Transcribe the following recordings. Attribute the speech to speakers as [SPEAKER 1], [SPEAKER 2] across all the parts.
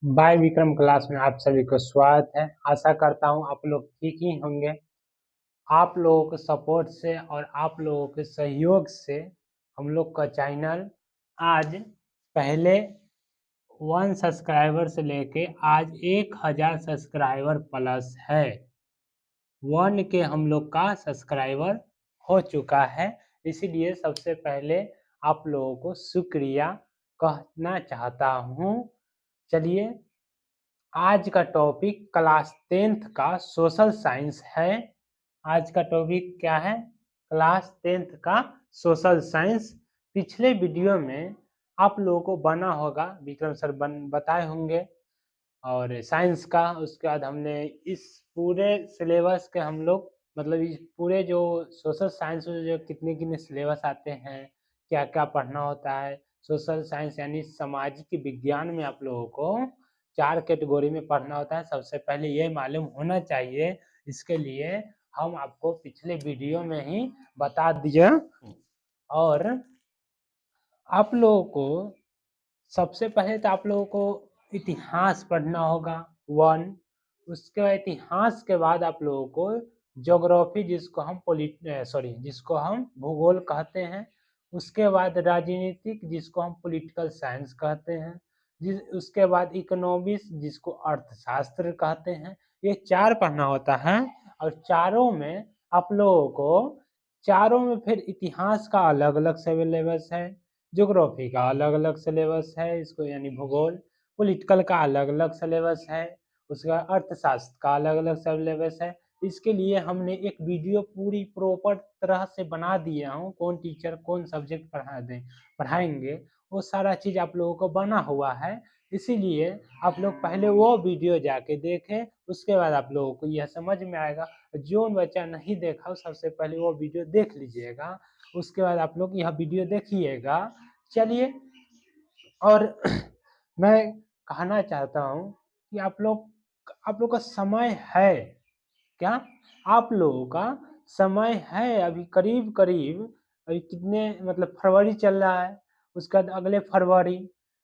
[SPEAKER 1] Bye Vikram class में आप सभी को स्वागत है। आशा करता हूँ आप लोग ठीक ही होंगे। आप लोगों के सपोर्ट से और आप लोगों के सहयोग से हम लोग का चैनल आज पहले 1 सब्सक्राइबर से लेके आज 1000 सब्सक्राइबर प्लस है। 1 के हम लोग का सब्सक्राइबर हो चुका है। इसीलिए सबसे पहले आप लोगों को शुक्रिया कहना चाहता हूँ। चलिए, आज का टॉपिक क्लास 10th का सोशल साइंस है। आज का टॉपिक क्या है? क्लास 10th का सोशल साइंस। पिछले वीडियो में आप लोगों को बना होगा, विक्रम सर बताए होंगे और साइंस का। उसके बाद हमने इस पूरे सिलेबस के हम लोग मतलब इस पूरे जो सोशल साइंस में जो कितने कितने सिलेबस आते हैं, क्या क्या पढ़ना होता है। सोशल साइंस यानी सामाजिक विज्ञान में आप लोगों को 4 कैटेगरी में पढ़ना होता है। सबसे पहले ये मालूम होना चाहिए। इसके लिए हम आपको पिछले वीडियो में ही बता दिए। और आप लोगों को सबसे पहले तो आप लोगों को इतिहास पढ़ना होगा 1। उसके बाद इतिहास के बाद आप लोगों को ज्योग्राफी, जिसको हम भूगोल कहते हैं। उसके बाद राजनीतिक, जिसको हम पॉलिटिकल साइंस कहते हैं। उसके बाद इकोनॉमिक्स, जिसको अर्थशास्त्र कहते हैं। ये 4 पढ़ना होता है। और चारों में आप लोगों को फिर इतिहास का अलग अलग सिलेबस है, ज्योग्राफी का अलग अलग सिलेबस है, इसको यानी भूगोल। पॉलिटिकल का अलग अलग सिलेबस है, उसका अर्थशास्त्र का अलग अलग सिलेबस है। इसके लिए हमने एक वीडियो पूरी प्रॉपर तरह से बना दिया हूँ, कौन टीचर कौन सब्जेक्ट पढ़ाएंगे वो सारा चीज़ आप लोगों को बना हुआ है। इसीलिए आप लोग पहले वो वीडियो जाके देखें, उसके बाद आप लोगों को यह समझ में आएगा। जो बच्चा नहीं देखा सबसे पहले वो वीडियो देख लीजिएगा, उसके बाद आप लोग यह वीडियो देखिएगा। चलिए, और मैं कहना चाहता हूँ कि आप लोग का समय है क्या? आप लोगों का समय है अभी करीब करीब, अभी कितने मतलब फरवरी चल रहा है, उसके बाद अगले फरवरी,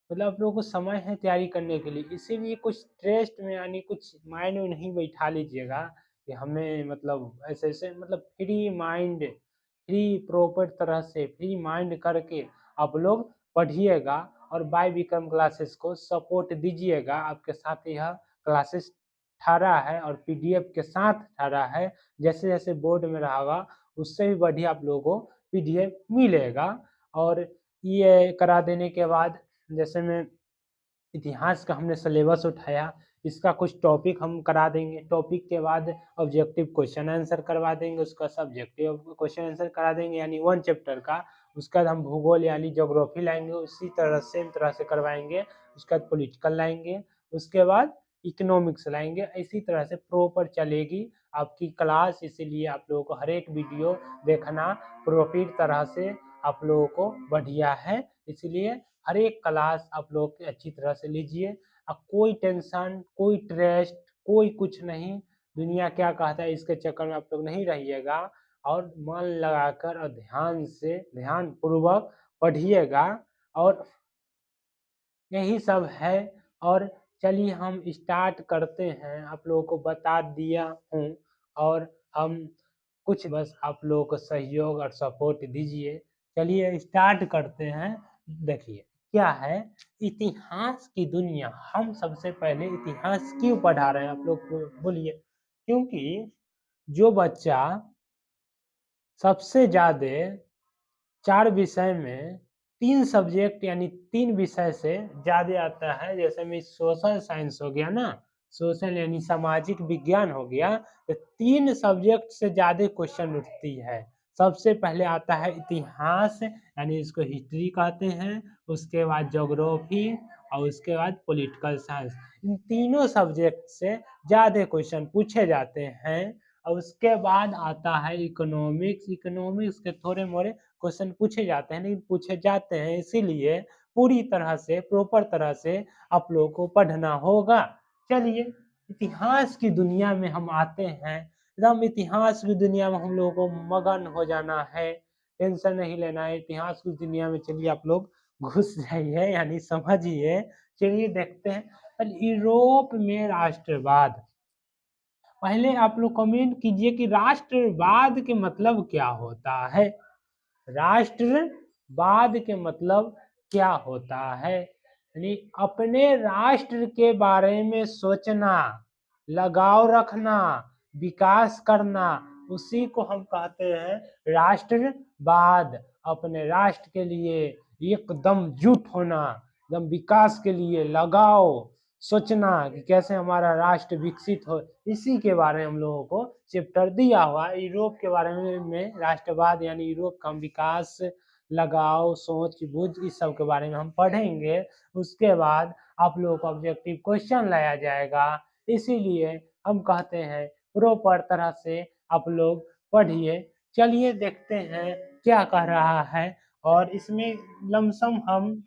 [SPEAKER 1] मतलब आप लोगों को समय है तैयारी करने के लिए। इसीलिए कुछ टेस्ट में यानी कुछ माइंड में नहीं बैठा लीजिएगा कि हमें मतलब ऐसे ऐसे, मतलब फ्री माइंड, फ्री प्रॉपर तरह से फ्री माइंड करके आप लोग पढ़िएगा और बाय विक्रम क्लासेस को सपोर्ट दीजिएगा। आपके साथ यह क्लासेस ठहरा है और पीडीएफ के साथ ठहरा है। जैसे जैसे बोर्ड में रहेगा उससे भी बढ़िया आप लोगों को पीडीएफ मिलेगा। और ये करा देने के बाद, जैसे मैं इतिहास का हमने सिलेबस उठाया, इसका कुछ टॉपिक हम करा देंगे। टॉपिक के बाद ऑब्जेक्टिव क्वेश्चन आंसर करवा देंगे, उसका सब्जेक्टिव क्वेश्चन आंसर करा देंगे यानी 1 चैप्टर का। उसके बाद हम भूगोल यानी ज्योग्राफी लाएंगे, उसी तरह सेम तरह से करवाएंगे। उसके बाद पॉलिटिकल लाएंगे, उसके बाद इकोनॉमिक्स लाएंगे। इसी तरह से प्रॉपर चलेगी आपकी क्लास। इसीलिए आप लोगों को हर एक वीडियो देखना प्रॉपर तरह से आप लोगों को बढ़िया है। इसलिए हर एक क्लास आप लोग अच्छी तरह से लीजिए। अब कोई टेंशन, कोई स्ट्रेस, कोई कुछ नहीं। दुनिया क्या कहता है इसके चक्कर में आप लोग नहीं रहिएगा, और मन लगाकर और ध्यान से, ध्यान पूर्वक पढ़िएगा। और यही सब है। और चलिए हम स्टार्ट करते हैं। आप लोगों को बता दिया हूँ, और हम कुछ बस आप लोगों को सहयोग और सपोर्ट दीजिए। चलिए स्टार्ट करते हैं। देखिए क्या है, इतिहास की दुनिया। हम सबसे पहले इतिहास क्यों पढ़ा रहे हैं आप लोग बोलिए? क्योंकि जो बच्चा सबसे ज़्यादा 4 विषय में 3 सब्जेक्ट यानी 3 विषय से ज़्यादा आता है, जैसे में सोशल साइंस हो गया ना, सोशल यानी सामाजिक विज्ञान हो गया, तो 3 सब्जेक्ट से ज़्यादा क्वेश्चन उठती है। सबसे पहले आता है इतिहास यानी इसको हिस्ट्री कहते हैं, उसके बाद ज्योग्राफी और उसके बाद पॉलिटिकल साइंस। इन तीनों सब्जेक्ट से ज़्यादा क्वेश्चन पूछे जाते हैं। और उसके बाद आता है इकोनॉमिक्स। इकोनॉमिक्स के थोड़े मोड़े क्वेश्चन पूछे जाते हैं, लेकिन पूछे जाते हैं, इसीलिए पूरी तरह से प्रॉपर तरह से आप लोगों को पढ़ना होगा। चलिए इतिहास की दुनिया में हम आते हैं। एकदम इतिहास की दुनिया में हम लोगों को मगन हो जाना है, टेंशन नहीं लेना है। इतिहास की दुनिया में चलिए आप लोग घुस जाइए यानी समझिए। चलिए देखते हैं। यूरोप में राष्ट्रवाद, पहले आप लोग कमेंट कीजिए कि राष्ट्रवाद के मतलब क्या होता है। राष्ट्रवाद के मतलब क्या होता है, यानी अपने राष्ट्र के बारे में सोचना, लगाव रखना, विकास करना, उसी को हम कहते हैं राष्ट्रवाद। अपने राष्ट्र के लिए एकदम जुट होना, एकदम विकास के लिए लगाव, सोचना कि कैसे हमारा राष्ट्र विकसित हो, इसी के बारे में हम लोगों को चैप्टर दिया हुआ है। यूरोप के बारे में राष्ट्रवाद यानी यूरोप का विकास, लगाव, सोच बूझ, इस सब के बारे में हम पढ़ेंगे। उसके बाद आप लोगों को ऑब्जेक्टिव क्वेश्चन लाया जाएगा, इसीलिए हम कहते हैं प्रॉपर तरह से आप लोग पढ़िए। चलिए देखते हैं क्या कह रहा है। और इसमें लमसम हम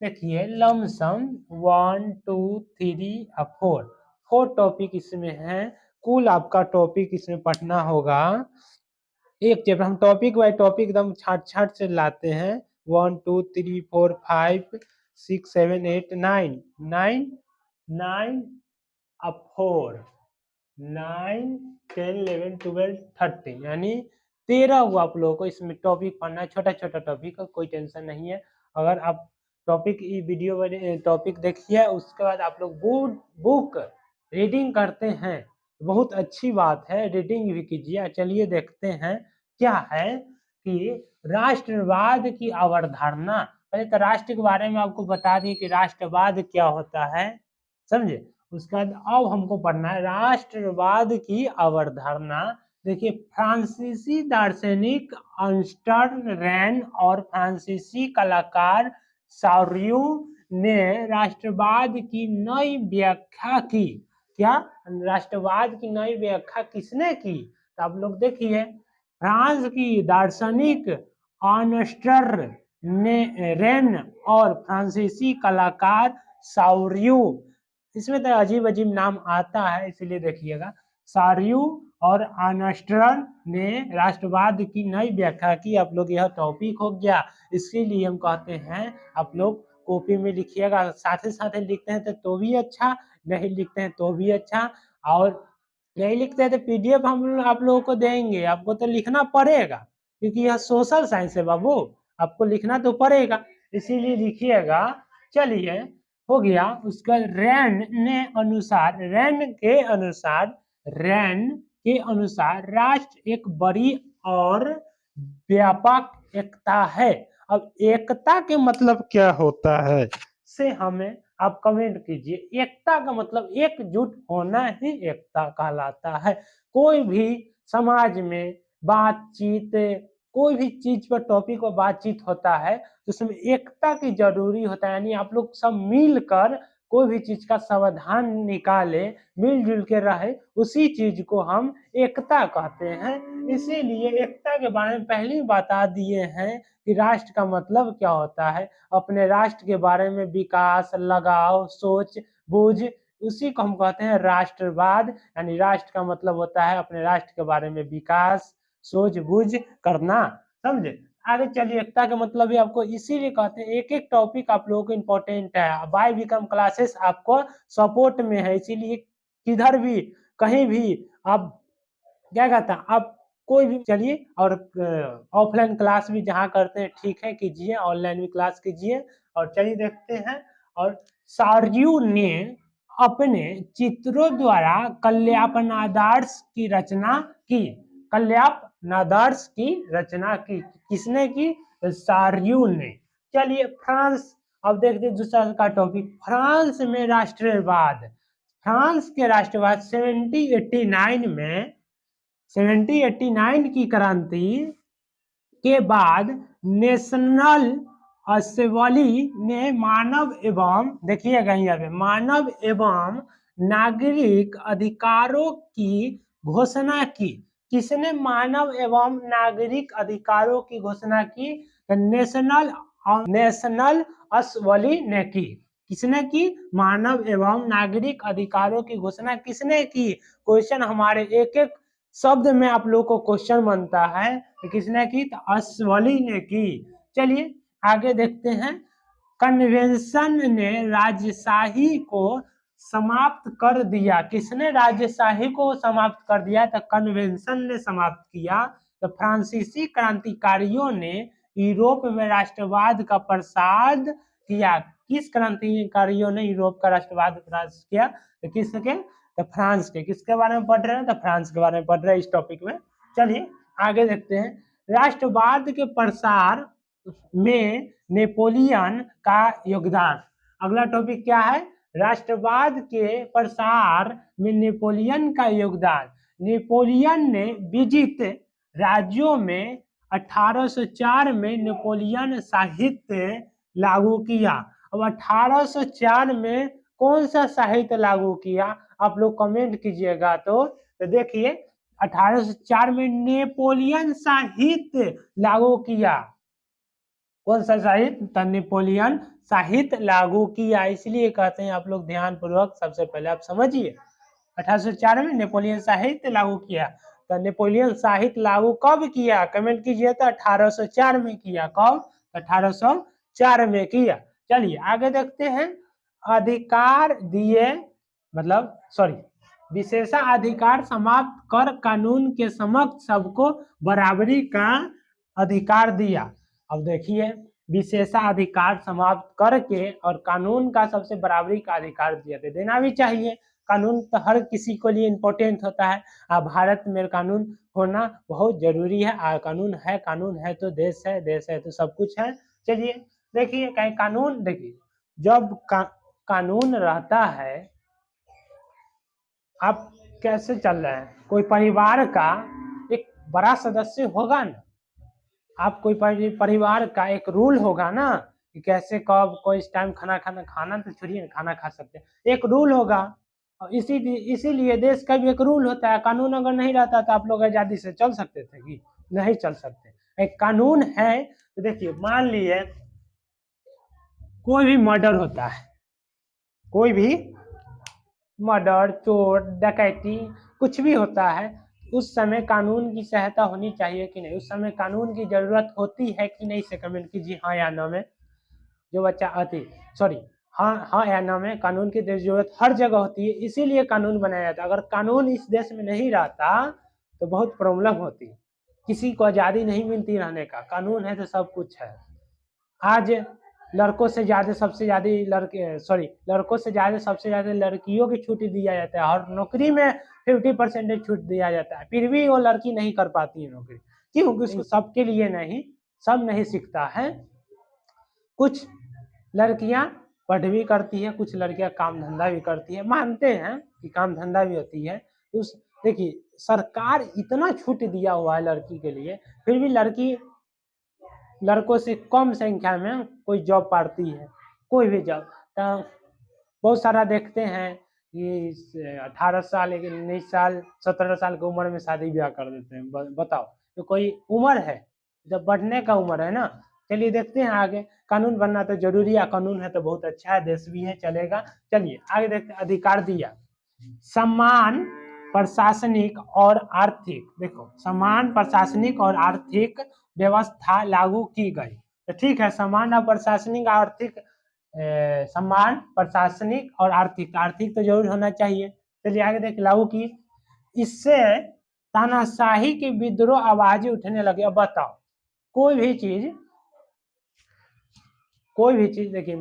[SPEAKER 1] देखिए, लमसम 1 2 3 और 4 टॉपिक इसमें है। कुल आपका टॉपिक इसमें पढ़ना होगा एक चैप्टर। हम टॉपिक बाय टॉपिक एकदम छाट छाट से लाते हैं। 1 2 3 4 5 6 7 8 9 9 9 अब 4 9 10 11 12 13 यानी 13 हुआ आप लोगों को इसमें टॉपिक पढ़ना है। छोटा छोटा टॉपिक है, कोई टेंशन नहीं है। अगर आप टॉपिक वीडियो टॉपिक देखिए, उसके बाद आप लोग बुक रीडिंग करते हैं, बहुत अच्छी बात है, रीडिंग भी कीजिए। चलिए देखते हैं क्या है कि राष्ट्रवाद की अवधारणा। पहले तो राष्ट्र के बारे में आपको बता दी कि राष्ट्रवाद क्या होता है, समझे। उसके बाद अब हमको पढ़ना है राष्ट्रवाद की अवधारणा। देखिए, फ्रांसीसी दार्शनिक अर्नस्ट रैन और फ्रांसीसी कलाकार सार्यू ने राष्ट्रवाद की नई व्याख्या की। क्या राष्ट्रवाद की नई व्याख्या किसने की, तो आप लोग देखिए, फ्रांस की दार्शनिक अर्नस्ट रैन और फ्रांसीसी कलाकार सार्यू, इसमें तो अजीब अजीब नाम आता है, इसलिए देखिएगा। सार्यू और अर्नस्टन ने राष्ट्रवाद की नई व्याख्या की। आप लोग यह टॉपिक हो गया, इसके लिए हम कहते हैं आप लोग कॉपी में लिखिएगा। साथ ही साथ लिखते हैं तो भी अच्छा, नहीं लिखते हैं तो भी अच्छा। और नहीं लिखते हैं तो पीडीएफ हम आप लोगों को देंगे, आपको तो लिखना पड़ेगा, क्योंकि यह सोशल साइंस है बाबू, आपको लिखना तो पड़ेगा, इसीलिए लिखिएगा। चलिए हो गया। उसका रैन के अनुसार राष्ट्र एक बड़ी और व्यापक एकता है। अब एकता के मतलब क्या होता है से हमें आप कमेंट कीजिए। एकता का मतलब एकजुट होना ही एकता कहलाता है। कोई भी समाज में बातचीत, कोई भी चीज पर टॉपिक पर बातचीत होता है तो उसमें एकता की जरूरी होता है, यानी आप लोग सब मिलकर कोई भी चीज का समाधान निकाले, मिलजुल के रहे, उसी चीज को हम एकता कहते हैं। इसीलिए एकता के बारे में पहले ही बता दिए हैं कि राष्ट्र का मतलब क्या होता है। अपने राष्ट्र के बारे में विकास, लगाव, सोच बूझ, उसी को हम कहते हैं राष्ट्रवाद। यानी राष्ट्र का मतलब होता है अपने राष्ट्र के बारे में विकास, सोच बूझ करना, समझे। आगे चलिए, एकता का मतलब भी आपको इसीलिए कहते हैं, एक एक टॉपिक आप लोगों को इम्पोर्टेंट है। बाय विक्रम क्लासेस आपको सपोर्ट में है, इसीलिए किधर भी कहीं भी आप क्या कहता है, आप कोई भी चलिए। और ऑफलाइन क्लास भी जहाँ करते हैं ठीक है कीजिए, ऑनलाइन भी क्लास कीजिए। और चलिए देखते हैं। और सार्यू ने अपने चित्रों द्वारा कल्यापनादर्श की रचना की। कल्यापनादर्श की रचना की किसने की, सार्यू ने। चलिए फ्रांस, अब देखते हैं दूसरा का टॉपिक, फ्रांस में राष्ट्रवाद। फ्रांस के राष्ट्रवाद 1789 की क्रांति के बाद नेशनल असेंबली ने मानव एवं, देखिएगा यहाँ पे, मानव एवं नागरिक अधिकारों की घोषणा की। किसने मानव एवं नागरिक अधिकारों की घोषणा की, नेशनल असेंबली ने की। किसने की, मानव एवं नागरिक अधिकारों की घोषणा किसने की। क्वेश्चन हमारे एक एक शब्द में आप लोग को क्वेश्चन बनता है, तो किसने की, तो असेंबली ने की। चलिए आगे देखते हैं। कन्वेंशन ने राजशाही को समाप्त कर दिया। किसने राजशाही को समाप्त कर दिया? तो कन्वेंशन ने समाप्त किया। तो फ्रांसीसी क्रांतिकारियों ने यूरोप में राष्ट्रवाद का प्रसार किया। किस क्रांतिकारियों ने यूरोप का राष्ट्रवाद प्रसार किया? तो किसके? तो फ्रांस के। किसके बारे में पढ़ रहे हैं? तो फ्रांस के बारे में पढ़ रहे हैं इस टॉपिक में। चलिए आगे देखते हैं। राष्ट्रवाद के प्रसार में नेपोलियन का योगदान। अगला टॉपिक क्या है? राष्ट्रवाद के प्रसार में नेपोलियन का योगदान। नेपोलियन ने विजित राज्यों में 1804 में नेपोलियन साहित्य लागू किया। अब 1804 में कौन सा साहित्य लागू किया? आप लोग कमेंट कीजिएगा। तो देखिए 1804 में नेपोलियन साहित्य लागू किया। कौन सा साहित्य? तो नेपोलियन साहित्य लागू किया। इसलिए कहते हैं आप लोग ध्यान पूर्वक सबसे पहले आप समझिए। 1804 में नेपोलियन साहित्य लागू किया। तो नेपोलियन साहित्य लागू कब किया? कमेंट कीजिए। तो 1804 में किया। कब? 1804 में किया। चलिए आगे देखते हैं। अधिकार दिए मतलब विशेषाधिकार समाप्त कर कानून के समक्ष सबको बराबरी का अधिकार दिया। अब देखिए विशेषाधिकार समाप्त करके और कानून का सबसे बराबरी का अधिकार दिया। तो देना भी चाहिए। कानून तो हर किसी के लिए इम्पोर्टेंट होता है। भारत में कानून होना बहुत जरूरी है। कानून है तो देश है, देश है तो सब कुछ है। चलिए देखिए कहीं कानून, देखिए जब कानून रहता है, आप कैसे चल रहे हैं? कोई परिवार का एक बड़ा सदस्य होगा ना, आप कोई परिवार का एक रूल होगा ना कि कैसे कब कोई इस टाइम खाना तो छोड़िए, खाना खा सकते हैं, एक रूल होगा। इसीलिए देश का भी एक रूल होता है। कानून अगर नहीं रहता तो आप लोग आजादी से चल सकते थे कि नहीं चल सकते? एक कानून है। तो देखिए मान लिए कोई भी मर्डर होता है, कोई भी मर्डर, चोर, डकैती कुछ भी होता है, उस समय कानून की सहायता होनी चाहिए कि नहीं? उस समय कानून की जरूरत होती है कि नहीं? से कमेंट कीजिए हाँ या ना में। जो बच्चा हाँ या ना में। कानून की जरूरत हर जगह होती है, इसीलिए कानून बनाया जाता है। अगर कानून इस देश में नहीं रहता तो बहुत प्रॉब्लम होती, किसी को आज़ादी नहीं मिलती रहने का। कानून है तो सब कुछ है। आज लड़कों से ज़्यादा सबसे ज़्यादा लड़कियों की छूट दिया जाता है। हर नौकरी में 50% छूट दिया जाता है, फिर भी वो लड़की नहीं कर पाती है नौकरी। क्योंकि उसको सबके लिए नहीं, सब नहीं सीखता है। कुछ लड़कियां पढ़ भी करती है, कुछ लड़कियां काम धंधा भी करती है। मानते हैं कि काम धंधा भी होती है। देखिए सरकार इतना छूट दिया हुआ है लड़की के लिए, फिर भी लड़की लड़कों से कम संख्या में कोई जॉब पाती है, कोई भी जॉब। तो बहुत सारा देखते हैं कि 18 साल, 19 साल, 17 साल की उम्र में शादी ब्याह कर देते हैं। बताओ, तो कोई उम्र है? जब बढ़ने का उम्र है ना। चलिए देखते हैं आगे। कानून बनना तो जरूरी है, कानून है तो बहुत अच्छा है, देश भी है, चलेगा। चलिए आगे देखते हैं। अधिकार दिया। समान प्रशासनिक और आर्थिक, देखो समान प्रशासनिक और आर्थिक व्यवस्था लागू की गई। तो ठीक है, समान प्रशासनिक आर्थिक, समान प्रशासनिक और आर्थिक तो जरूर होना चाहिए। चलिए आगे देख, लागू की। इससे तानाशाही के विद्रोह आवाजें उठने लगे। अब बताओ, कोई भी चीज देखिए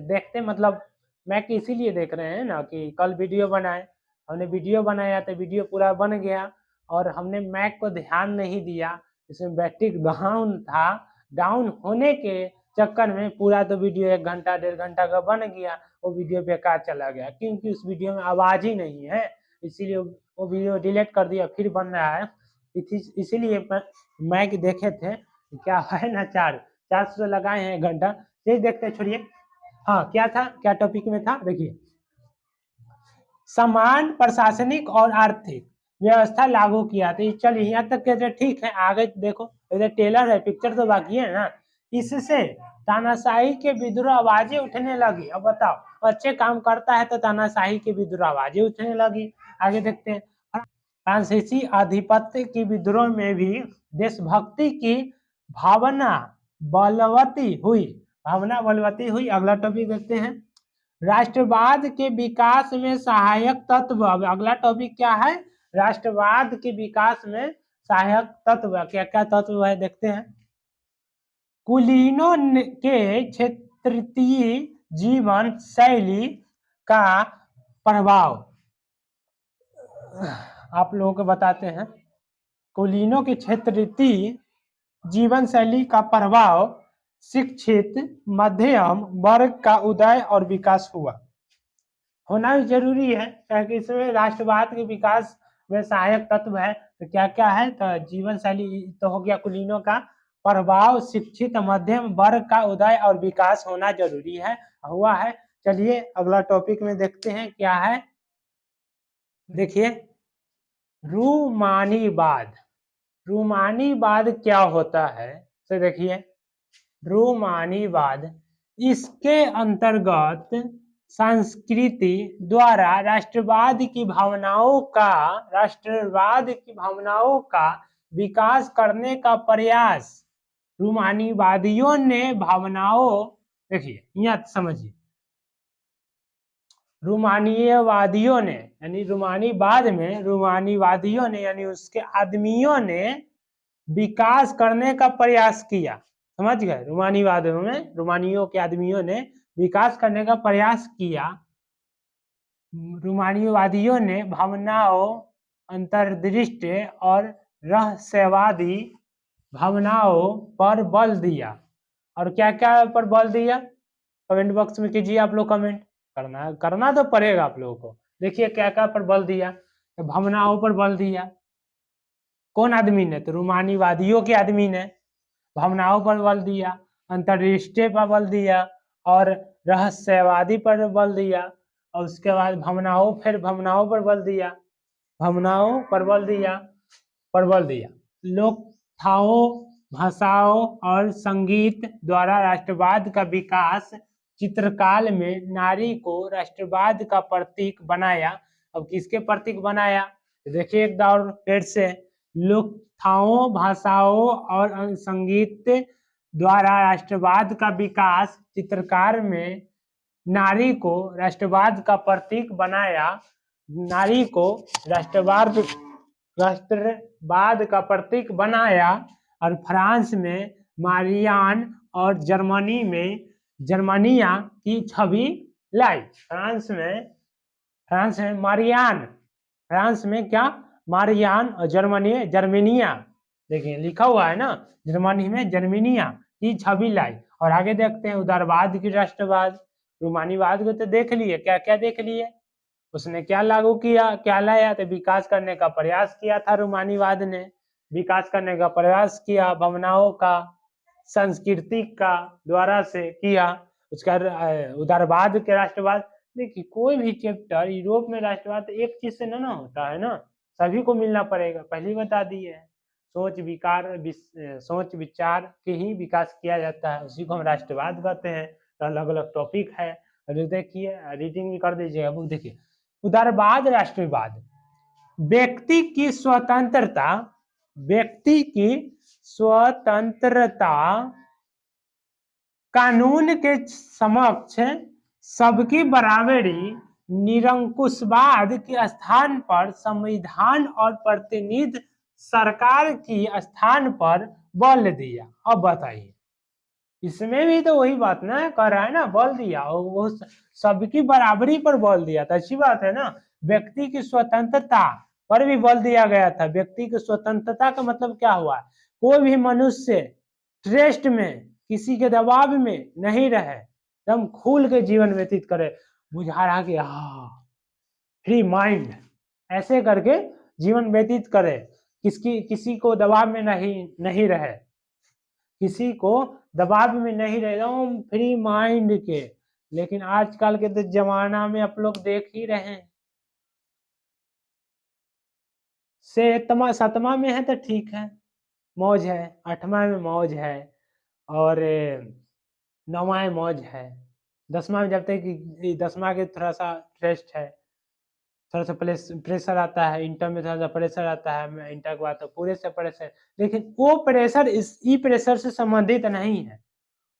[SPEAKER 1] देखते मतलब मैक इसीलिए देख रहे हैं ना कि कल वीडियो बनाए, हमने वीडियो बनाया तो वीडियो पूरा बन गया और हमने मैक को ध्यान नहीं दिया, इसमें बैटरी डाउन था। डाउन होने के चक्कर में पूरा तो वीडियो 1 घंटा 1.5 घंटा का बन गया, वो वीडियो बेकार चला गया क्योंकि उस वीडियो में आवाज ही नहीं है। इसीलिए वो वीडियो डिलीट कर दिया, फिर बन रहा है। इसीलिए मैक देखे थे क्या है ना, 400 लगाए हैं 1 घंटा। ये देखते छोड़िए। हाँ क्या था, क्या टॉपिक में था? देखिए समान प्रशासनिक और आर्थिक व्यवस्था लागू किया। तो चलिए यहाँ तक कहते ठीक है, आगे देखो इधर टेलर है, पिक्चर तो बाकी है ना। इससे तानाशाही के विद्रोह आवाजें उठने लगी। अब बताओ, अच्छे काम करता है तो तानाशाही के विद्रोह आवाजें उठने लगी। आगे देखते हैं। फ्रांसीसी आधिपत्य की विद्रोह में भी देशभक्ति की भावना बलवती हुई। भावना बलवती हुई। अगला टॉपिक देखते हैं, राष्ट्रवाद के विकास में सहायक तत्व। अगला टॉपिक क्या है, राष्ट्रवाद के विकास में सहायक तत्व। क्या क्या तत्व है देखते हैं। कुलीनों के क्षेत्रीय जीवन शैली का प्रभाव, आप लोगों को बताते हैं। कुलीनों के क्षेत्रीय जीवन शैली का प्रभाव शिक्षित मध्यम वर्ग का उदय और विकास हुआ। होना भी जरूरी है, क्योंकि इसमें राष्ट्रवाद के विकास में सहायक तत्व है। तो क्या क्या है, तो जीवन शैली तो हो गया, कुलीनों का प्रभाव, शिक्षित मध्यम वर्ग का उदय और विकास होना जरूरी है, हुआ है। चलिए अगला टॉपिक में देखते हैं क्या है। देखिए रूमानीवाद। रूमानीवाद क्या होता है, तो देखिए रूमानीवाद, इसके अंतर्गत संस्कृति द्वारा राष्ट्रवाद की भावनाओं का विकास करने का प्रयास। रूमानीवादियों ने भावनाओं, देखिए यहाँ समझिए, रूमानीवादियों ने यानी रूमानीवाद में रूमानीवादियों ने यानी उसके आदमियों ने विकास करने का प्रयास किया। समझ गए, रूमानीवाद में रूमानियों के आदमियों ने विकास करने का प्रयास किया। रूमानीवादियों ने भावनाओं, अंतर्दृष्टि और रहस्यवादी भावनाओं पर बल दिया। और क्या क्या पर बल दिया, कमेंट बॉक्स में कीजिए आप लोग कमेंट, करना तो पड़ेगा आप लोगों को। देखिए क्या क्या पर बल दिया, तो भावनाओं पर बल दिया। कौन आदमी ने, तो रूमानीवादियों के आदमी ने भावनाओं पर बल दिया, अंतर्दृष्टि पर बल दिया और रहस्यवादी पर बल दिया। और उसके बाद भावनाओं पर बल दिया, भावनाओं पर बल दिया। लोकथाओं, भाषाओं और संगीत द्वारा राष्ट्रवाद का विकास चित्रकाल में नारी को राष्ट्रवाद का प्रतीक बनाया। अब किसके प्रतीक बनाया, देखिए एक बार फिर से, लोकथाओं, भाषाओं और संगीत द्वारा राष्ट्रवाद का विकास चित्रकार में नारी को राष्ट्रवाद का प्रतीक बनाया। नारी को राष्ट्रवाद का प्रतीक बनाया। और फ्रांस में मारियान और जर्मनी में जर्मनिया की छवि लाई। फ्रांस में मारियान, फ्रांस में क्या, मारियान, और जर्मनिया, देखिए लिखा हुआ है ना, जर्मनी में जर्मनिया की छवि लाई। और आगे देखते हैं उदारवाद की राष्ट्रवाद। रूमानीवाद को तो देख लिए, क्या क्या देख लिए, उसने क्या लागू किया, क्या लाया, तो विकास करने का प्रयास किया था। रूमानीवाद ने विकास करने का प्रयास किया, भावनाओं का, संस्कृति का द्वारा से किया। उसका उदारवाद के राष्ट्रवाद, देखिए कोई भी चैप्टर यूरोप में राष्ट्रवाद एक चीज से ना होता है ना, सभी को मिलना पड़ेगा, पहले ही बता दिए है। सोच विचार के ही विकास किया जाता है, उसी को हम राष्ट्रवाद कहते हैं। तो अलग अलग टॉपिक है, देखिए रीडिंग भी कर दीजिएगा बुक। देखिए उदारवाद राष्ट्रवाद, व्यक्ति की स्वतंत्रता कानून के समक्ष सबकी बराबरी, निरंकुशवाद के स्थान पर संविधान और प्रतिनिधि सरकार की स्थान पर बल दिया। अब बताइए, इसमें भी तो वही बात ना कर रहा है ना, बल दिया, और वो सबकी बराबरी पर बल दिया था, अच्छी बात है ना। व्यक्ति की स्वतंत्रता पर भी बल दिया गया था। व्यक्ति की स्वतंत्रता का मतलब क्या हुआ, कोई भी मनुष्य ट्रस्ट में, किसी के दबाव में नहीं रहे, एकदम खुल के जीवन व्यतीत करे, बुझा रहा कि फ्री माइंड, ऐसे करके जीवन व्यतीत करे, किसी को दबाव में नहीं रहे, किसी को दबाव में नहीं रहे, एकदम फ्री माइंड के। लेकिन आजकल के तो जमाना में आप लोग देख ही रहे हैं, सतमा में है तो ठीक है, मौज है, 8वां में मौज है, और 9वां में मौज है, 10वां में जब तक 10वां के थोड़ा सा ट्रेस्ट है, थोड़ा सा प्रेशर आता है, इंटर में थोड़ा सा प्रेशर आता है, इंटर के बाद तो पूरे से प्रेशर, लेकिन वो प्रेशर ई प्रेशर से संबंधित नहीं है।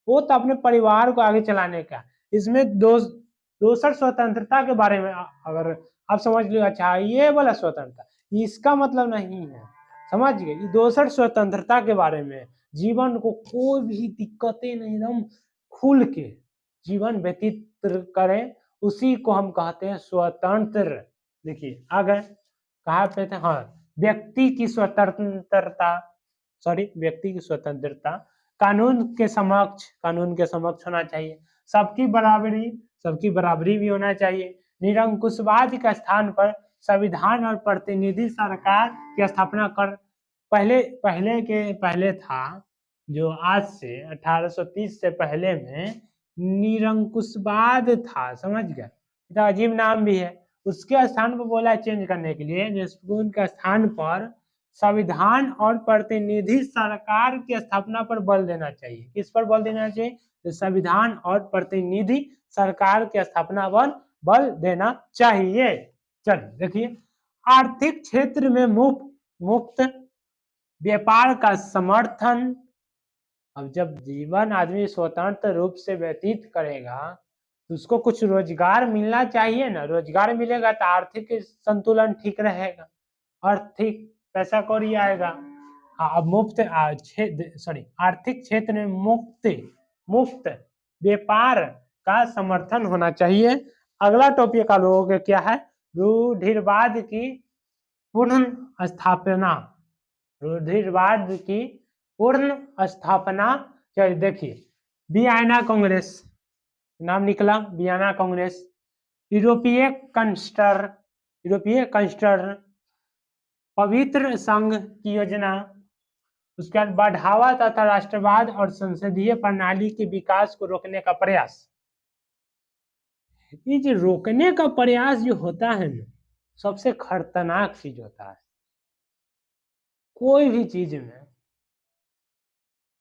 [SPEAKER 1] वो तो अपने परिवार को आगे चलाने का। इसमें दोसर स्वतंत्रता के बारे में अगर आप समझ लो, अच्छा ये वाला स्वतंत्रता, इसका मतलब नहीं है, समझ गए, ये दोसर स्वतंत्रता के बारे में, जीवन को कोई भी दिक्कतें नहीं, एकदम खुल के जीवन व्यतीत करें, उसी को हम कहते हैं स्वतंत्र। देखिए आ गए कहाँ पे थे, हाँ, व्यक्ति की स्वतंत्रता, व्यक्ति की स्वतंत्रता, कानून के समक्ष होना चाहिए, सबकी बराबरी भी होना चाहिए, निरंकुशवाद के स्थान पर संविधान और प्रतिनिधि सरकार की स्थापना कर, पहले था जो आज से 1830 से पहले में निरंकुशवाद था, समझ गए, इतना अजीब नाम भी है। उसके स्थान पर बोला चेंज करने के लिए, जिसको उनके स्थान पर संविधान और प्रतिनिधि सरकार की स्थापना पर बल देना चाहिए। किस पर बल देना चाहिए? तो संविधान और प्रतिनिधि सरकार की स्थापना पर बल देना चाहिए। चलिए देखिए, आर्थिक क्षेत्र में मुक्त व्यापार का समर्थन। अब जब जीवन आदमी स्वतंत्र रूप से व्यतीत करेगा तो उसको कुछ रोजगार मिलना चाहिए ना, रोजगार मिलेगा तो आर्थिक संतुलन ठीक रहेगा, आर्थिक पैसा कौड़ी आएगा। अब आर्थिक क्षेत्र में मुक्त व्यापार का समर्थन होना चाहिए। अगला टॉपिक का लोगों के क्या है? रूढ़िवाद की पूर्ण स्थापना, रूढ़िवाद की पूर्ण स्थापना। चलिए देखिए, वियना कांग्रेस नाम निकला, वियना कांग्रेस, यूरोपीय कंस्टर, पवित्र संघ की योजना, उसके बाद बढ़ावा तथा राष्ट्रवाद और संसदीय प्रणाली के विकास को रोकने का प्रयास। ये जो रोकने का प्रयास जो होता है ना, सबसे खतरनाक चीज होता है कोई भी चीज में।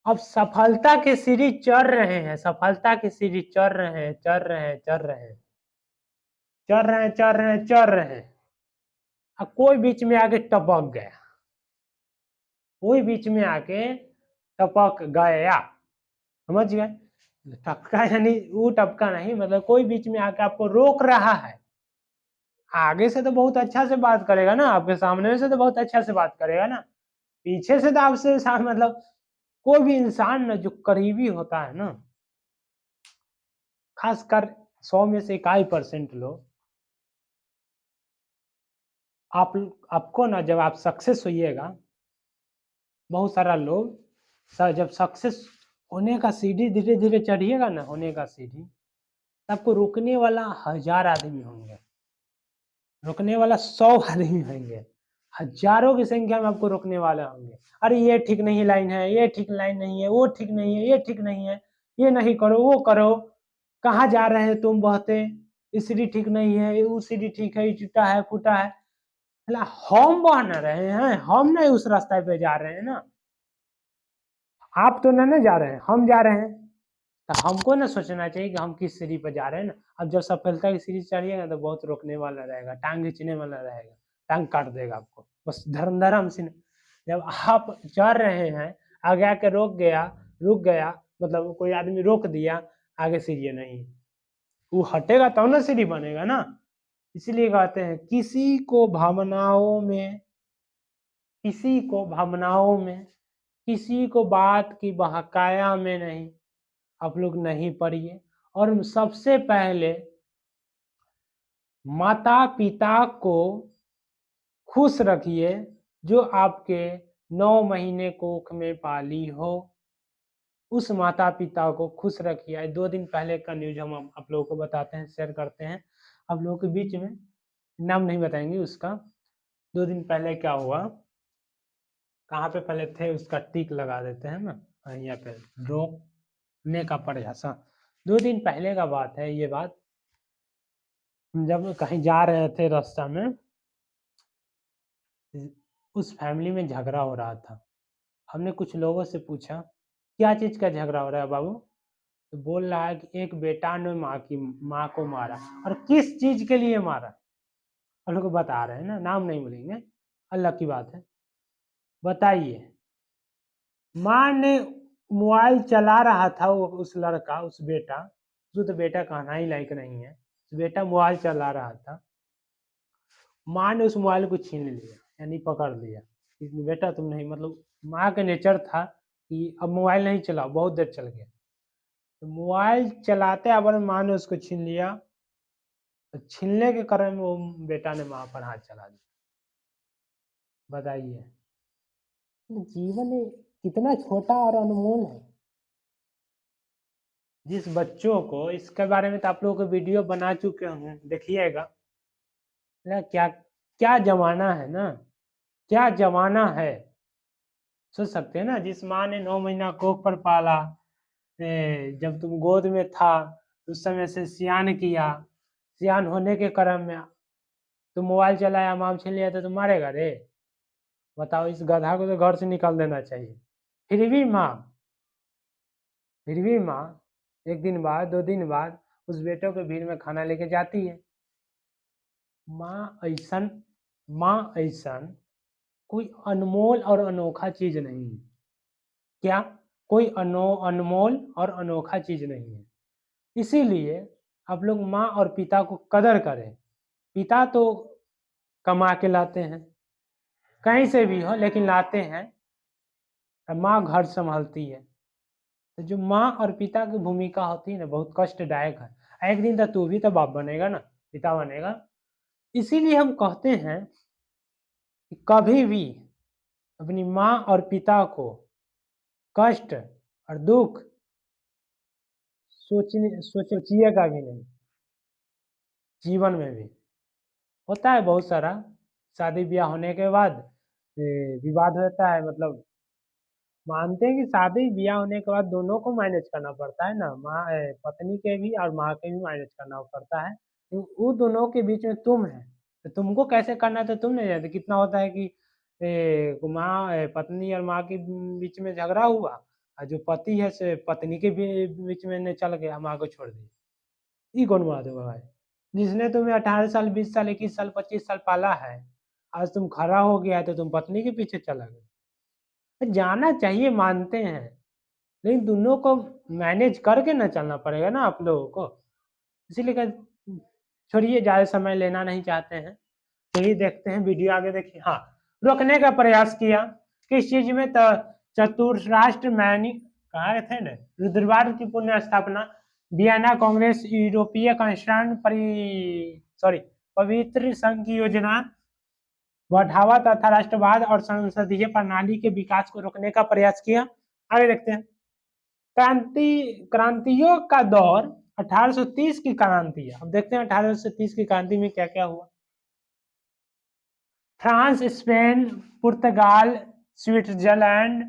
[SPEAKER 1] अब सफलता के सीढ़ी चढ़ रहे हैं, सफलता की सीढ़ी चढ़ रहे हैं, अब कोई बीच में आके टपक गया, समझ गए? टपका यानी वो टपका नहीं, मतलब कोई बीच में आके आपको रोक रहा है। आगे से तो बहुत अच्छा से बात करेगा ना, आपके सामने से तो बहुत अच्छा से बात करेगा ना, पीछे से तो आपसे मतलब कोई भी इंसान ना जो करीबी होता है ना, खासकर 100 में से 1% लोग, आपको ना जब आप सक्सेस होइएगा, बहुत सारा लोग जब सक्सेस होने का सीढ़ी धीरे धीरे चढ़िएगा ना, होने का सीढ़ी, आपको रोकने वाला 1000 आदमी होंगे, रोकने वाला 100 आदमी होंगे, हजारों की संख्या में आपको रोकने वाले होंगे। अरे ये ठीक नहीं लाइन है, ये ठीक लाइन नहीं है, वो ठीक नहीं है, ये ठीक नहीं है, ये नहीं करो, वो करो, कहाँ जा रहे हैं तुम बहते, इस सीढ़ी ठीक नहीं है, वो सीढ़ी ठीक है, टूटा है फूटा है। हम बह न रहे हैं, हम नहीं उस रास्ते पे जा रहे हैं ना, आप तो नहीं जा रहे हैं, हम जा रहे हैं, तो हमको ना सोचना चाहिए कि हम किस सीढ़ी पर जा रहे हैं ना। अब जब सफलता की सीढ़ी चढ़िएगा तो बहुत रोकने वाला रहेगा, टांग खींचने वाला रहेगा, टांग काट देगा आपको, बस धर्म से। जब आप चढ़ रहे हैं, आगे आके रुक गया, मतलब कोई आदमी रोक दिया, आगे सीढ़ी नहीं, वो हटेगा तब ना सीढ़ी बनेगा ना। इसलिए कहते हैं किसी को भावनाओं में, किसी को बात की बहकाया में नहीं, आप लोग नहीं पढ़िए। और सबसे पहले माता पिता को खुश रखिए जो आपके 9 महीने कोख में पाली हो, उस माता पिता को खुश रखिए। 2 दिन पहले का न्यूज हम आप लोगों को बताते हैं, शेयर करते हैं आप लोगों के बीच में, नाम नहीं बताएंगे उसका। 2 दिन पहले क्या हुआ, कहाँ पे पहले थे उसका टिक लगा देते हैं ना, यहाँ पे रोकने का प्रयास। 2 दिन पहले का बात है ये बात, जब कहीं जा रहे थे रास्ता में, उस फैमिली में झगड़ा हो रहा था। हमने कुछ लोगों से पूछा क्या चीज़ का झगड़ा हो रहा है बाबू, तो बोल रहा है कि एक बेटा ने माँ को मारा, और किस चीज़ के लिए मारा, हम लोग बता रहे हैं ना, नाम नहीं बोलेंगे, अल्लाह की बात है। बताइए, माँ ने मोबाइल चला रहा था वो, उस लड़का, उस बेटा, जो तो बेटा कहना ही लायक नहीं है, उस बेटा मोबाइल चला रहा था, माँ ने उस मोबाइल को छीन लिया, यानी पकड़ लिया कि बेटा तुम नहीं, मतलब माँ का नेचर था कि अब मोबाइल नहीं चलाओ, बहुत देर चल गया, तो मोबाइल चलाते अब माँ ने उसको छीन लिया, तो छीनने के कारण वो बेटा ने माँ पर हाथ चला दिया। बताइए जीवन कितना छोटा और अनमोल है। जिस बच्चों को, इसके बारे में तो आप लोगों को वीडियो बना चुके होंगे, देखिएगा क्या क्या जमाना है ना, क्या जमाना है। सोच सकते हैं ना, जिस माँ ने 9 महीना कोख पर पाला, जब तुम गोद में था उस समय से सियान किया, सियान होने के क्रम में तुम मोबाइल चलाया, माँ छीन लिया, तो तुम मारेगा रे? बताओ, इस गधा को तो घर से निकाल देना चाहिए। फिर भी माँ 1 दिन बाद 2 दिन बाद उस बेटों के भीड़ में खाना लेके जाती है। माँ ऐसन कोई अनमोल और अनोखा चीज नहीं है। क्या? कोई अनमोल और अनोखा चीज नहीं है। इसीलिए आप लोग माँ और पिता को कदर करें। पिता तो कमा के लाते हैं, कहीं से भी हो लेकिन लाते हैं, और माँ घर संभालती है। तो जो माँ और पिता की भूमिका होती है ना, बहुत कष्टदायक है। एक दिन तो तू भी तो बाप बनेगा ना, पिता बनेगा। इसीलिए हम कहते हैं कि कभी भी अपनी माँ और पिता को कष्ट और दुख सोचिएगा भी नहीं। जीवन में भी होता है बहुत सारा, शादी ब्याह होने के बाद विवाद होता है, मतलब मानते हैं कि शादी ब्याह होने के बाद दोनों को मैनेज करना पड़ता है ना, माँ पत्नी के भी और माँ के भी मैनेज करना पड़ता है। तो वो दोनों के बीच में तुम है, तो तुमको कैसे करना है तो तुम नहीं जानते। कितना होता है कि पत्नी और माँ के बीच में झगड़ा हुआ, और जो पति है से पत्नी के बीच में ने चल गया, माँ को छोड़ दिया। ये कौन बात है भाई? जिसने तुम्हें 18 साल 20 साल 21 साल 25 साल पाला है, आज तुम खड़ा हो गया है तो तुम पत्नी के पीछे चला गया। जाना चाहिए, मानते हैं, लेकिन दोनों को मैनेज करके ना चलना पड़ेगा ना आप लोगों को। इसीलिए छोड़िए, ज़्यादा समय लेना नहीं चाहते हैं, यही देखते हैं वीडियो आगे देखिए। हाँ, रोकने का प्रयास किया किस चीज में? तो चतुर्राष्ट्र मैनी कहा थे ना, रुद्रवाद की पुण्य स्थापना, वियना कांग्रेस, यूरोपीय कंस्ट्रक्शन पवित्र संघ की योजना, बढ़ावा तथा राष्ट्रवाद और संसदीय प्रणाली के विकास को रोकने का प्रयास किया। आगे देखते हैं। क्रांतियों का दौर 1830 की क्रांति। अब देखते हैं 1830 की क्रांति में क्या क्या हुआ। France, Spain, Portugal, Switzerland,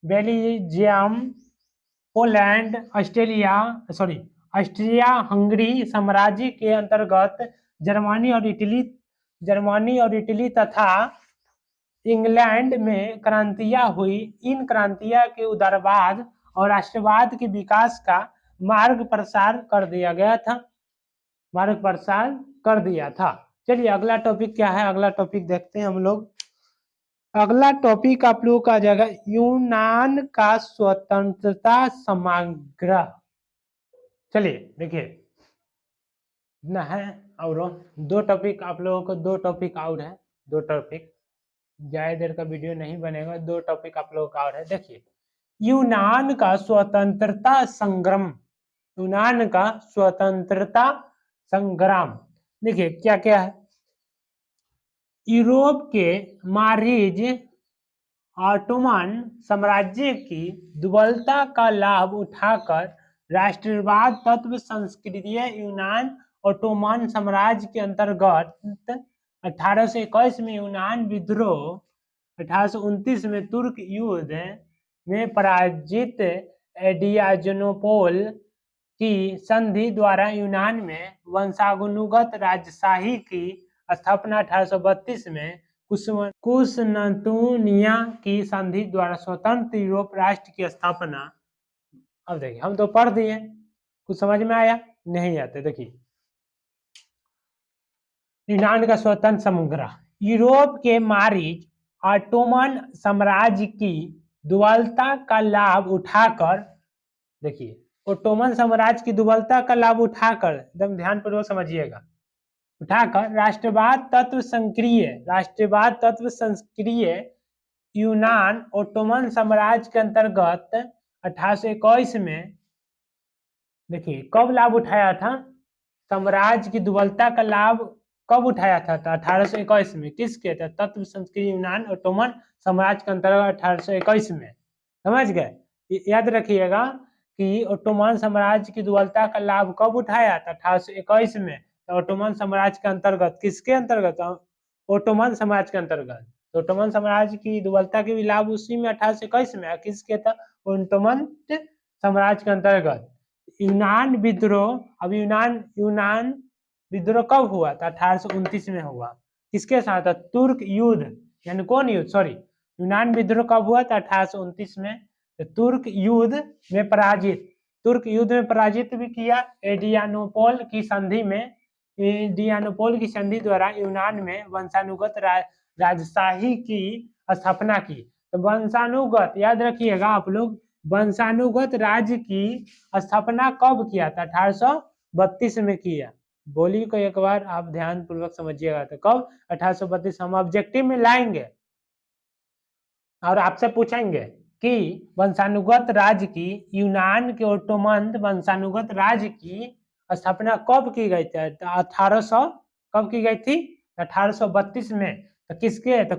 [SPEAKER 1] Belgium, Poland, Austria Hungary साम्राज्य के अंतर्गत जर्मनी और इटली तथा इंग्लैंड में क्रांतियां हुई। इन क्रांतियां के उदारवाद और राष्ट्रवाद के विकास का मार्ग प्रसार कर दिया था। चलिए अगला टॉपिक क्या है, अगला टॉपिक देखते हैं हम लोग। अगला टॉपिक आप लोगों का आ जाएगा यूनान का स्वतंत्रता समाग्रह। चलिए देखिए, इतना है। और 2 टॉपिक आप लोगों को, 2 टॉपिक और है, 2 टॉपिक, ज्यादा देर का वीडियो नहीं बनेगा, 2 टॉपिक आप लोगों का और है। देखिए, यूनान का स्वतंत्रता संग्राम, यूनान का स्वतंत्रता संग्राम। देखिए क्या क्या है। यूरोप के मारीज ऑटोमन साम्राज्य की दुर्बलता का लाभ उठाकर राष्ट्रवाद तत्व संस्कृतीय यूनान ऑटोमन साम्राज्य के अंतर्गत 1821 में यूनान विद्रोह, 1829 में तुर्क युद्ध में पराजित एडियाजनोपोल की संधि द्वारा यूनान में वंशानुगत राजशाही की स्थापना, 1832 में कुसनतुनिया की संधि द्वारा स्वतंत्र यूरोप राष्ट्र की स्थापना। अब देखिए, हम तो पढ़ दिए, कुछ समझ में आया? नहीं आते। देखिए, यूनान का स्वतंत्र संग्रह, यूरोप के मारीज ऑटोमन साम्राज्य की दुर्बलता का लाभ उठाकर, देखिए ओटोमन साम्राज्य की दुर्बलता का लाभ उठाकर, एकदम ध्यानपूर्वक समझिएगा, उठाकर राष्ट्रवाद तत्व संक्रिय यूनान ओटोमन साम्राज्य के अंतर्गत 1821 में, देखिए कब लाभ उठाया था, साम्राज्य की दुर्बलता का लाभ कब उठाया था, 1821 में, किसके तत्व संस्कृति यूनान ओटोमन साम्राज्य के अंतर्गत 1821 में, समझ गए। याद रखिएगा कि ओटोमन साम्राज्य की दुर्बलता का लाभ कब उठाया था, 1821 में, तो ओटोमन साम्राज्य के अंतर्गत, किसके अंतर्गत, ओटोमन साम्राज्य के अंतर्गत। तो ओटोमन साम्राज्य की दुर्बलता के भी लाभ उसी में 1821 में, किसके था, ओटोमन साम्राज्य के अंतर्गत। यूनान विद्रोह, अब यूनान विद्रोह कब हुआ था, 1829 में हुआ, किसके साथ, तुर्क युद्ध, यानी कौन युद्ध, सॉरी, यूनान विद्रोह कब हुआ था, 1829 में, तो तुर्क युद्ध में पराजित भी किया। एड्रियानोपोल की संधि द्वारा यूनान में वंशानुगत राजशाही की स्थापना की। तो वंशानुगत, याद रखिएगा आप लोग, वंशानुगत राज्य की स्थापना कब किया था, 1832 में किया। बोली को एक बार आप ध्यान पूर्वक समझिएगा, तो कब, 1832। हम ऑब्जेक्टिव में लाएंगे और आपसे पूछेंगे कि वंशानुगत राज्य की, यूनान के ओटोमन वंशानुगत राज्य की स्थापना कब की गई थी, 1800 कब की गई थी, 1832 में। तो किसके, तो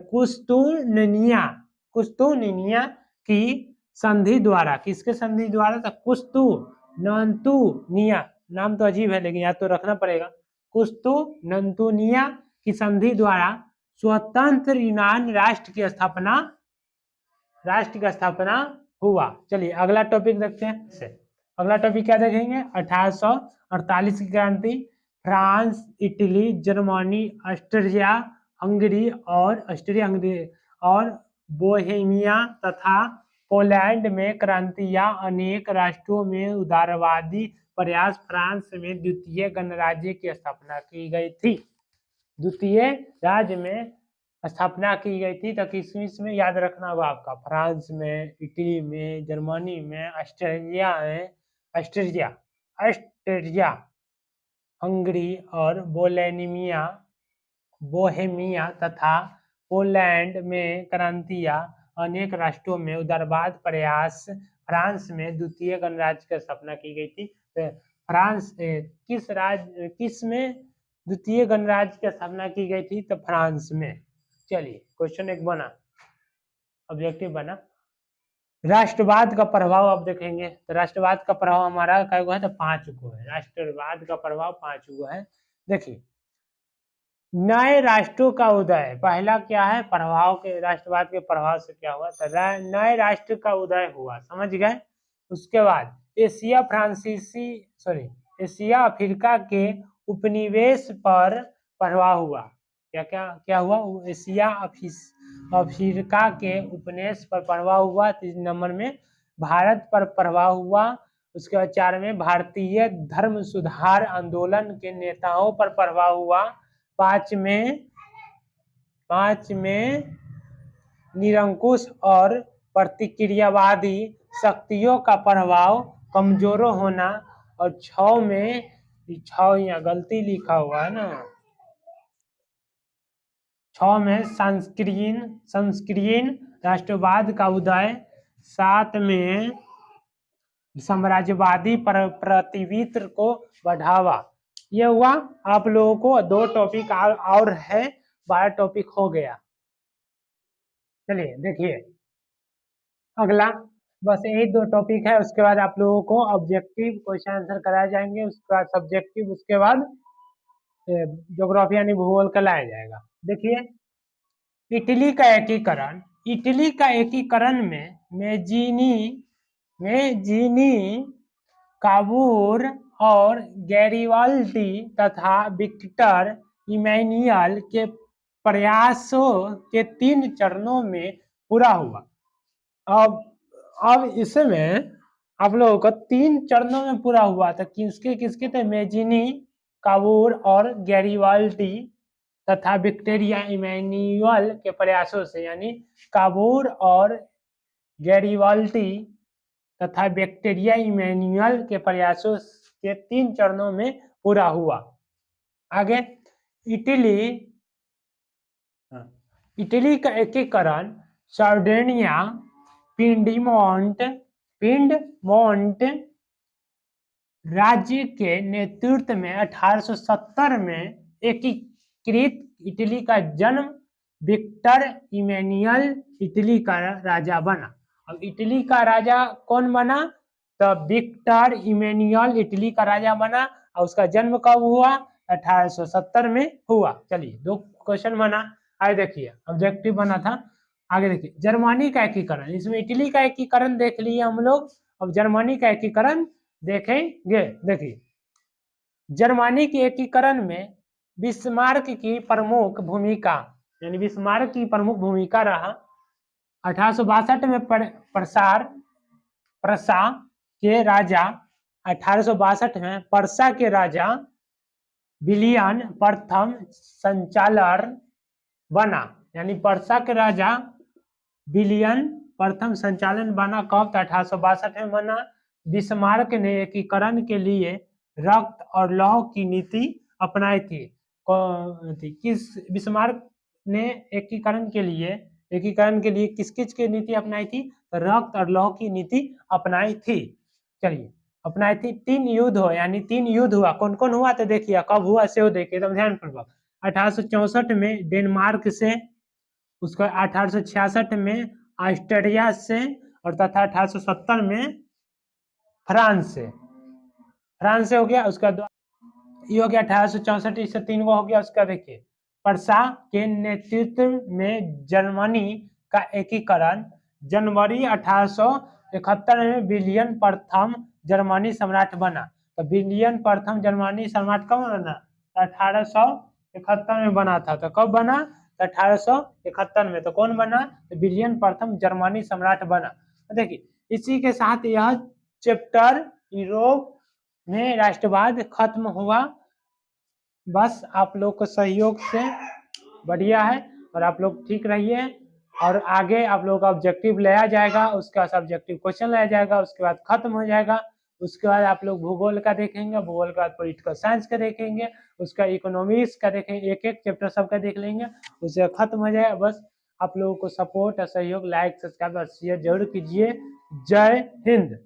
[SPEAKER 1] कुस्तुनिया की संधि द्वारा, किसके संधि द्वारा, तो कुस्तुनतुनिया, नाम तो अजीब है लेकिन याद तो रखना पड़ेगा, कुस्तुनतुनिया की संधि द्वारा स्वतंत्र यूनान राष्ट्र की स्थापना हुआ। चलिए अगला टॉपिक देखते हैं। अगला टॉपिक क्या देखेंगे, 1848 की क्रांति। France, Italy, Germany, Austria Hungary और बोहेमिया तथा पोलैंड में क्रांतियां, अनेक राष्ट्रों में उदारवादी प्रयास, फ्रांस में द्वितीय गणराज्य की स्थापना की गई थी। द्वितीय राज्य में स्थापना की गई थी, तो किस में याद रखना होगा आपका, फ्रांस में, इटली में, जर्मनी में, ऑस्ट्रिया हंगरी और बोहेमिया तथा पोलैंड में क्रांतियां, अनेक राष्ट्रों में उदारवाद प्रयास, फ्रांस में द्वितीय गणराज्य की स्थापना की गई थी। तो फ्रांस किस में द्वितीय गणराज्य की स्थापना की गई थी, तो फ्रांस में। चलिए क्वेश्चन एक बना, ऑब्जेक्टिव बना। राष्ट्रवाद का प्रभाव अब देखेंगे, तो राष्ट्रवाद का प्रभाव हमारा क्या है, तो 5 गो है। राष्ट्रवाद का प्रभाव 5 गो है। देखिए नए राष्ट्रों का उदय, पहला क्या है, प्रभाव के, राष्ट्रवाद के प्रभाव से क्या हुआ, तो नए राष्ट्र का उदय हुआ, समझ गए। उसके बाद एशिया अफ्रीका के उपनिवेश पर प्रभाव हुआ। क्या हुआ, एशिया अफ्रीका के उपनिवेश पर प्रभाव हुआ। 3 नंबर में भारत पर प्रभाव हुआ। उसके बाद 4 में भारतीय धर्म सुधार आंदोलन के नेताओं पर प्रभाव हुआ। 5 में निरंकुश और प्रतिक्रियावादी शक्तियों का प्रभाव कमजोर होना। और 6 में, 6 यहाँ गलती लिखा हुआ है ना, 6 में संस्कीर्ण राष्ट्रवाद का उदय। 7 में साम्राज्यवादी प्रतिवित्र को बढ़ावा। ये हुआ आप लोगों को 2 टॉपिक और है, 12 टॉपिक हो गया। चलिए देखिए अगला, बस यही 2 टॉपिक है। उसके बाद आप लोगों को ऑब्जेक्टिव क्वेश्चन आंसर कराए जाएंगे, उसके बाद सब्जेक्टिव, उसके बाद ज्योग्राफी यानी भूगोल का लाया जाएगा। देखिए इटली का एकीकरण में मेजीनी, काबूर और गैरिबाल्डी तथा विक्टर इमैनुअल के प्रयासों के 3 चरणों में पूरा हुआ। अब इसमें आप लोगों को 3 चरणों में पूरा हुआ था। किसके थे, मेजीनी, काबूर और गैरिबाल्डी तथा विक्टोरिया इमैनुअल के प्रयासों से, यानी काबूर और गैरिबाल्दी तथा विक्टोरिया इमैनुअल के प्रयासों के 3 चरणों में पूरा हुआ। आगे इटली का एकीकरण सार्डिनिया, पिंडमोंट राज्य के नेतृत्व में 1870 में एकीकृत। इटली का जन्म विक्टर इमैनुअल इटली का राजा बना। अब इटली का राजा कौन बना? तो विक्टर इमैनुअल इटली का राजा बना और उसका जन्म कब हुआ? 1870 में हुआ। चलिए 2 क्वेश्चन बना। आगे देखिए ऑब्जेक्टिव बना था। आगे देखिए जर्मनी का एकीकरण, इसमें इटली का एकीकरण देख लिए हम लोग, अब जर्मनी का एकीकरण देखेंगे। देखिए जर्मनी के एकीकरण में बिस्मार्क की प्रमुख भूमिका, यानी बिस्मार्क की प्रमुख भूमिका रहा। 1862 में प्रसा के राजा 1862 में पर्सा के राजा विलियम प्रथम संचालक बना, यानी पर्सा के राजा विलियम प्रथम संचालन बना। कब? 1862 में बना। बिस्मार्क ने एकीकरण के लिए रक्त और लौह की नीति अपनाई थी। किस बिस्मार्क ने एकीकरण के लिए किस की नीति अपनाई थी? तो रक्त और लौह की नीति अपनाई थी। चलिए अपनाई थी। 3 युद्ध हो, यानी 3 युद्ध हुआ। कौन कौन हुआ? तो देखिए कब हुआ से देखिए एकदम ध्यानपूर्वक। 1864 में डेनमार्क से, उसका 1866 में ऑस्ट्रिया से और तथा 1870 में फ्रांस से हो गया। उसका ये हो गया 1864, इससे 3 गो हो गया। उसका देखिए पर्सा के नेतृत्व में जर्मनी का एकीकरण जनवरी 1871 में विलियम प्रथम जर्मनी सम्राट बना। तो विलियम प्रथम जर्मनी सम्राट कब बना? 1871 में बना था। तो कब बना? 1871 में। तो कौन बना? तो विलियम प्रथम जर्मनी सम्राट बना। तो देखिए इसी के साथ यह चैप्टर यूरोप में राष्ट्रवाद खत्म हुआ। बस आप लोग को सहयोग से बढ़िया है और आप लोग ठीक रहिए। और आगे आप लोग का ऑब्जेक्टिव लाया जाएगा, उसका सब्जेक्टिव क्वेश्चन लाया जाएगा, उसके बाद खत्म हो जाएगा। उसके बाद आप लोग भूगोल का देखेंगे, भूगोल के बाद पॉलिटिकल साइंस का देखेंगे, उसका इकोनॉमिक्स का देखेंगे, एक चैप्टर सबका देख लेंगे, उससे खत्म हो जाएगा। बस आप लोगों को सपोर्ट और सहयोग, लाइक, सब्सक्राइब और शेयर जरूर कीजिए। जय हिंद।